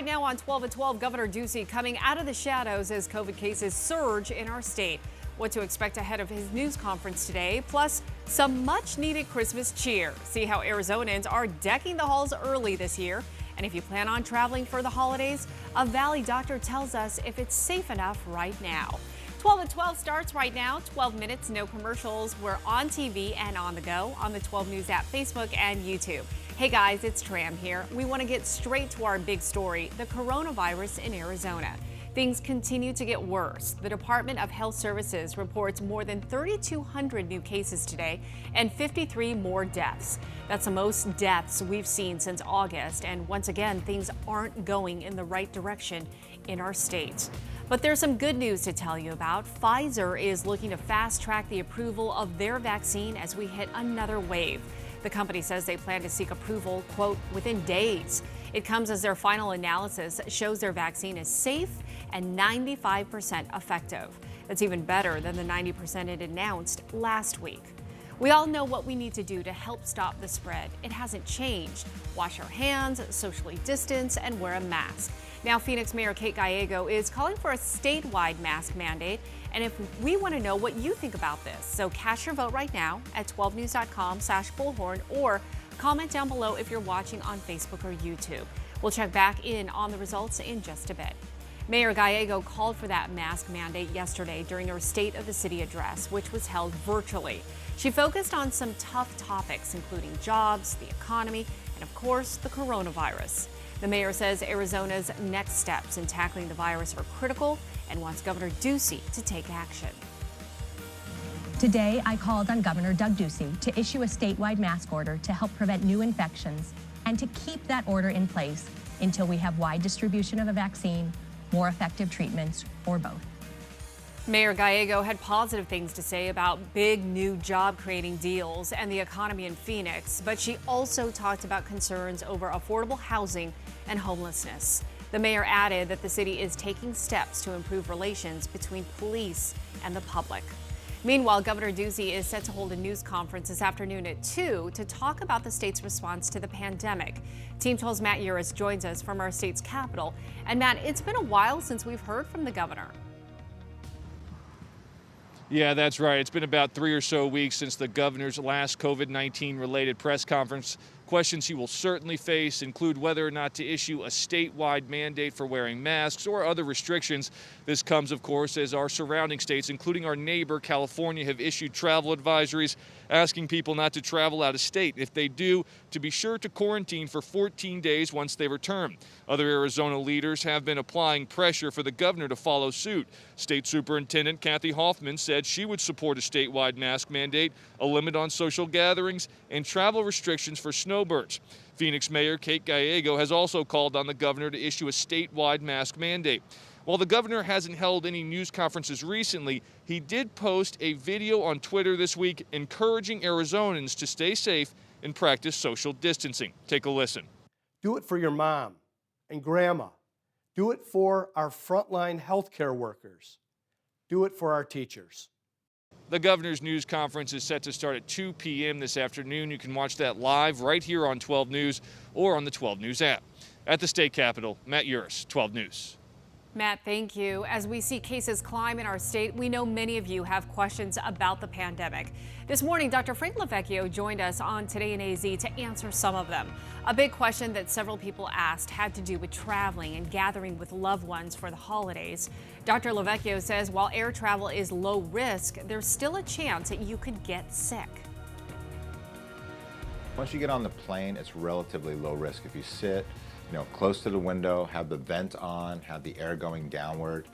Right now on 12 at 12, Governor Ducey coming out of the shadows as COVID cases surge in our state. What to expect ahead of his news conference today, plus some much needed Christmas cheer. See how Arizonans are decking the halls early this year. And if you plan on traveling for the holidays, a Valley doctor tells us if it's safe enough right now. 12 at 12 starts right now. 12 minutes, no commercials. We're on TV and on the go on the 12 News app, Facebook and YouTube. Hey guys, it's Tram here. We want to get straight to our big story, the coronavirus in Arizona. Things continue to get worse. The Department of Health Services reports more than 3,200 new cases today and 53 more deaths. That's the most deaths we've seen since August. And once again, things aren't going in the right direction in our state. But there's some good news to tell you about. Pfizer is looking to fast track the approval of their vaccine as we hit another wave. The company says they plan to seek approval, quote, within days. It comes as their final analysis shows their vaccine is safe and 95% effective. That's even better than the 90% it announced last week. We all know what we need to do to help stop the spread. It hasn't changed. Wash our hands, socially distance, and wear a mask. Now, Phoenix Mayor Kate Gallego is calling for a statewide mask mandate. And if we want to know what you think about this, so cast your vote right now at 12news.com/bullhorn or comment down below if you're watching on Facebook or YouTube. We'll check back in on the results in just a bit. Mayor Gallego called for that mask mandate yesterday during her State of the City address, which was held virtually. She focused on some tough topics, including jobs, the economy, and of course, the coronavirus. The mayor says Arizona's next steps in tackling the virus are critical and wants Governor Ducey to take action. Today, I called on Governor Doug Ducey to issue a statewide mask order to help prevent new infections and to keep that order in place until we have wide distribution of a vaccine, more effective treatments, or both. Mayor Gallego had positive things to say about big new job-creating deals and the economy in Phoenix, but she also talked about concerns over affordable housing and homelessness. The mayor added that the city is taking steps to improve relations between police and the public. Meanwhile, Governor Ducey is set to hold a news conference this afternoon at 2 to talk about the state's response to the pandemic. Team 12's Matt Uris joins us from our state's capital. And Matt, it's been a while since we've heard from the governor. Yeah, that's right. It's been about 3 or so weeks since the governor's last COVID-19 related press conference. Questions he will certainly face include whether or not to issue a statewide mandate for wearing masks or other restrictions. This comes, of course, as our surrounding states, including our neighbor California, have issued travel advisories asking people not to travel out of state. If they do, to be sure to quarantine for 14 days once they return. Other Arizona leaders have been applying pressure for the governor to follow suit. State Superintendent Kathy Hoffman said she would support a statewide mask mandate, a limit on social gatherings, and travel restrictions for snowbirds. Phoenix Mayor Kate Gallego has also called on the governor to issue a statewide mask mandate. While the governor hasn't held any news conferences recently, he did post a video on Twitter this week encouraging Arizonans to stay safe and practice social distancing. Take a listen. Do it for your mom and grandma. Do it for our frontline healthcare workers. Do it for our teachers. The governor's news conference is set to start at 2 p.m. this afternoon. You can watch that live right here on 12 News or on the 12 News app. At the state capitol, Matt Uris, 12 News. Matt, thank you. As we see cases climb in our state, we know many of you have questions about the pandemic. This morning, Dr. Frank LaVecchio joined us on Today in AZ to answer some of them. A big question that several people asked had to do with traveling and gathering with loved ones for the holidays. Dr. LaVecchio says while air travel is low risk, there's still a chance that you could get sick. Once you get on the plane, it's relatively low risk. If you sit close to the window, have the vent on, have the air going downward.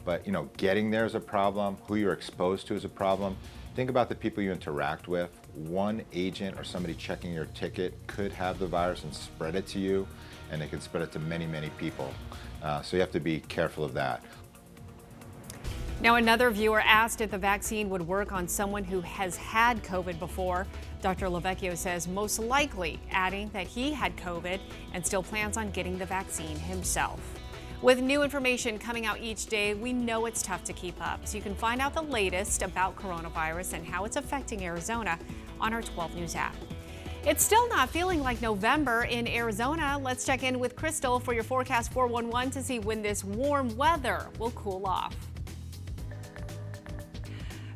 But, getting there is a problem. Who you're exposed to is a problem. Think about the people you interact with. One agent or somebody checking your ticket could have the virus and spread it to you, and they can spread it to many, many people. So you have to be careful of that. Now, another viewer asked if the vaccine would work on someone who has had COVID before. Dr. LaVecchio says most likely, adding that he had COVID and still plans on getting the vaccine himself. With new information coming out each day, we know it's tough to keep up. So you can find out the latest about coronavirus and how it's affecting Arizona on our 12 News app. It's still not feeling like November in Arizona. Let's check in with Crystal for your forecast 411 to see when this warm weather will cool off.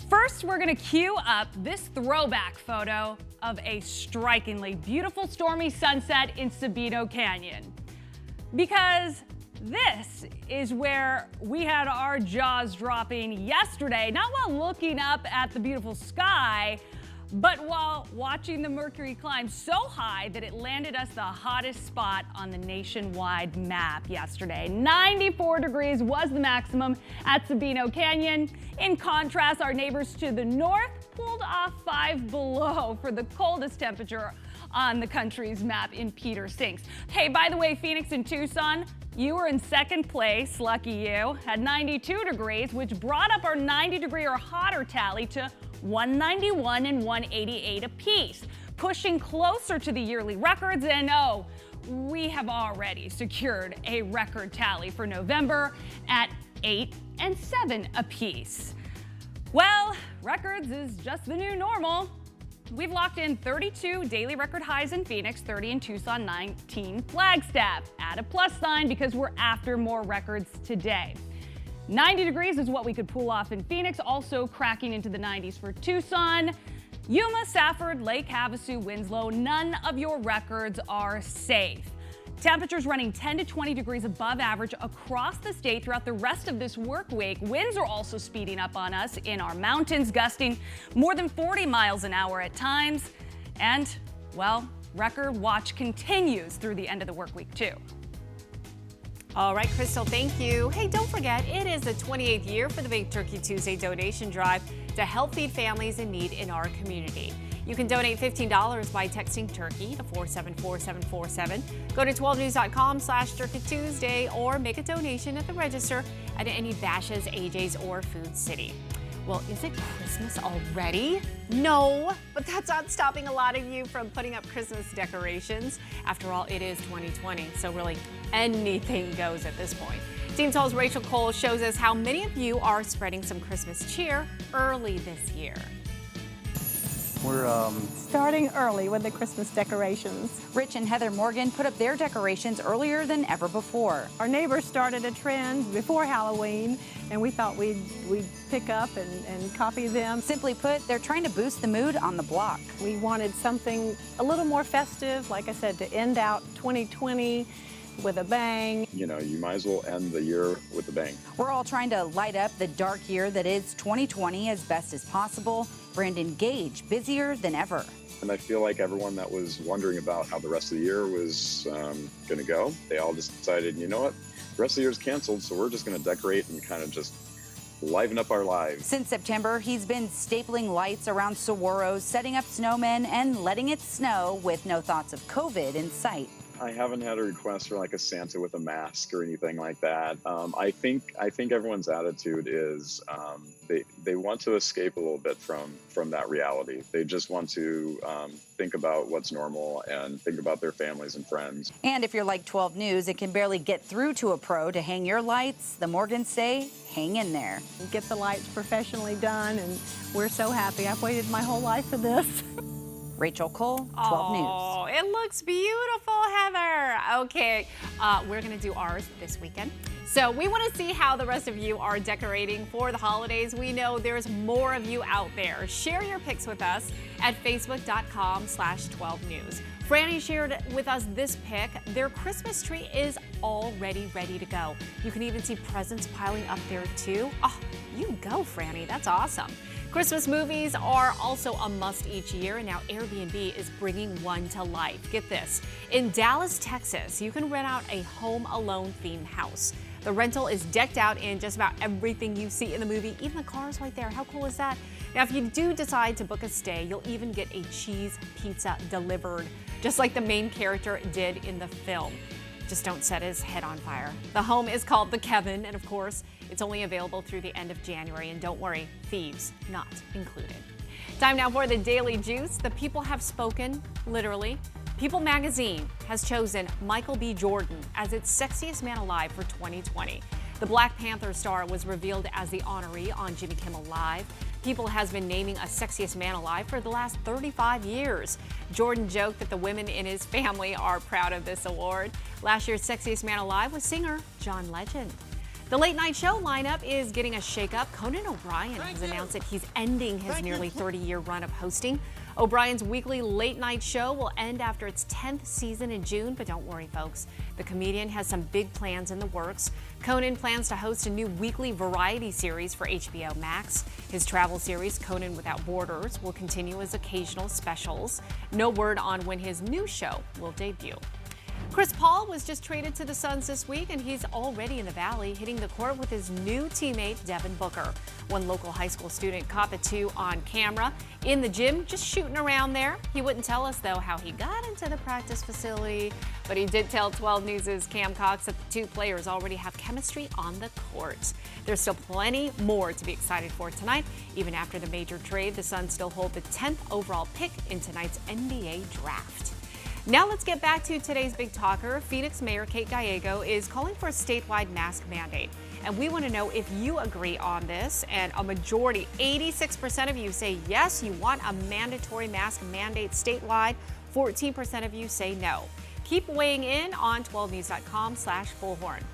First, we're going to cue up this throwback photo of a strikingly beautiful stormy sunset in Sabino Canyon. Because this is where we had our jaws dropping yesterday, not while looking up at the beautiful sky, but while watching the mercury climb so high that it landed us the hottest spot on the nationwide map yesterday. 94 degrees was the maximum at Sabino Canyon. In contrast, our neighbors to the north pulled off 5 below for the coldest temperature on the country's map in Peter Sinks. Hey, by the way, Phoenix and Tucson, you were in second place, lucky you, at 92 degrees, which brought up our 90-degree or hotter tally to 191 and 188 apiece, pushing closer to the yearly records. And oh, we have already secured a record tally for November at 8 and 7 apiece. Well, records is just the new normal. We've locked in 32 daily record highs in Phoenix, 30 in Tucson, 19 Flagstaff. Add a plus sign because we're after more records today. 90 degrees is what we could pull off in Phoenix, also cracking into the 90s for Tucson. Yuma, Safford, Lake Havasu, Winslow, none of your records are safe. Temperatures running 10 to 20 degrees above average across the state throughout the rest of this work week. Winds are also speeding up on us in our mountains, gusting more than 40 miles an hour at times. And, well, record watch continues through the end of the work week, too. All right, Crystal, thank you. Hey, don't forget, it is the 28th year for the Big Turkey Tuesday donation drive to help feed families in need in our community. You can donate $15 by texting turkey to 474747. Go to 12news.com/Turkey Tuesday or make a donation at the register at any Bashas', AJ's, or Food City. Well, is it Christmas already? No, but that's not stopping a lot of you from putting up Christmas decorations. After all, it is 2020, so really anything goes at this point. Team 12's Rachel Cole shows us how many of you are spreading some Christmas cheer early this year. We're starting early with the Christmas decorations. Rich and Heather Morgan put up their decorations earlier than ever before. Our neighbors started a trend before Halloween, and we thought we'd pick up and copy them. Simply put, they're trying to boost the mood on the block. We wanted something a little more festive, like I said, to end out 2020 with a bang. You know, you might as well end the year with a bang. We're all trying to light up the dark year that is 2020 as best as possible. Brandon Gage, busier than ever. And I feel like everyone that was wondering about how the rest of the year was going to go, they all just decided, you know what, the rest of the year is canceled, so we're just going to decorate and kind of just liven up our lives. Since September, he's been stapling lights around saguaros, setting up snowmen, and letting it snow with no thoughts of COVID in sight. I haven't had a request for like a Santa with a mask or anything like that. I think everyone's attitude is they want to escape a little bit from that reality. They just want to think about what's normal and think about their families and friends. And if you're like 12 News, it can barely get through to a pro to hang your lights. The Morgans say, hang in there. Get the lights professionally done, and we're so happy. I've waited my whole life for this. Rachel Cole, 12 News. Oh, it looks beautiful, Heather. Okay, we're going to do ours this weekend. So we want to see how the rest of you are decorating for the holidays. We know there's more of you out there. Share your pics with us at facebook.com/12news. Franny shared with us this pic. Their Christmas tree is already ready to go. You can even see presents piling up there too. Oh, you go, Franny. That's awesome. Christmas movies are also a must each year, and now Airbnb is bringing one to life. Get this. In Dallas, Texas, you can rent out a Home Alone themed house. The rental is decked out in just about everything you see in the movie, even the cars right there. How cool is that? Now, if you do decide to book a stay, you'll even get a cheese pizza delivered, just like the main character did in the film. Just don't set his head on fire. The home is called The Kevin, and of course, it's only available through the end of January. And don't worry, thieves not included. Time now for the Daily Juice. The people have spoken, literally. People magazine has chosen Michael B. Jordan as its sexiest man alive for 2020. The Black Panther star was revealed as the honoree on Jimmy Kimmel Live. People has been naming a sexiest man alive for the last 35 years. Jordan joked that the women in his family are proud of this award. Last year's sexiest man alive was singer John Legend. The late night show lineup is getting a shakeup. Conan O'Brien has announced that he's ending his nearly 30-year run of hosting. O'Brien's weekly late night show will end after its 10th season in June, but don't worry, folks. The comedian has some big plans in the works. Conan plans to host a new weekly variety series for HBO Max. His travel series, Conan Without Borders, will continue as occasional specials. No word on when his new show will debut. Chris Paul was just traded to the Suns this week, and he's already in the Valley, hitting the court with his new teammate, Devin Booker. One local high school student caught the two on camera in the gym, just shooting around there. He wouldn't tell us, though, how he got into the practice facility, but he did tell 12 News' Cam Cox that the two players already have chemistry on the court. There's still plenty more to be excited for tonight. Even after the major trade, the Suns still hold the 10th overall pick in tonight's NBA draft. Now let's get back to today's big talker. Phoenix Mayor Kate Gallego is calling for a statewide mask mandate. And we want to know if you agree on this. And a majority, 86% of you say yes, you want a mandatory mask mandate statewide. 14% of you say no. Keep weighing in on 12news.com/Bullhorn.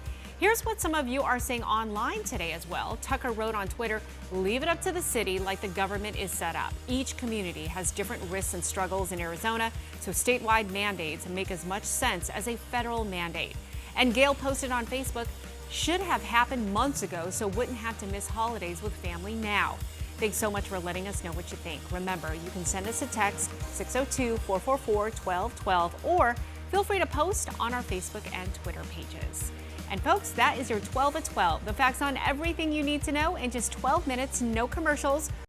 Here's what some of you are saying online today as well. Tucker wrote on Twitter, leave it up to the city like the government is set up. Each community has different risks and struggles in Arizona, so statewide mandates make as much sense as a federal mandate. And Gail posted on Facebook, should have happened months ago so wouldn't have to miss holidays with family now. Thanks so much for letting us know what you think. Remember, you can send us a text, 602-444-1212, or feel free to post on our Facebook and Twitter pages. And folks, that is your 12 at 12. The facts on everything you need to know in just 12 minutes, no commercials.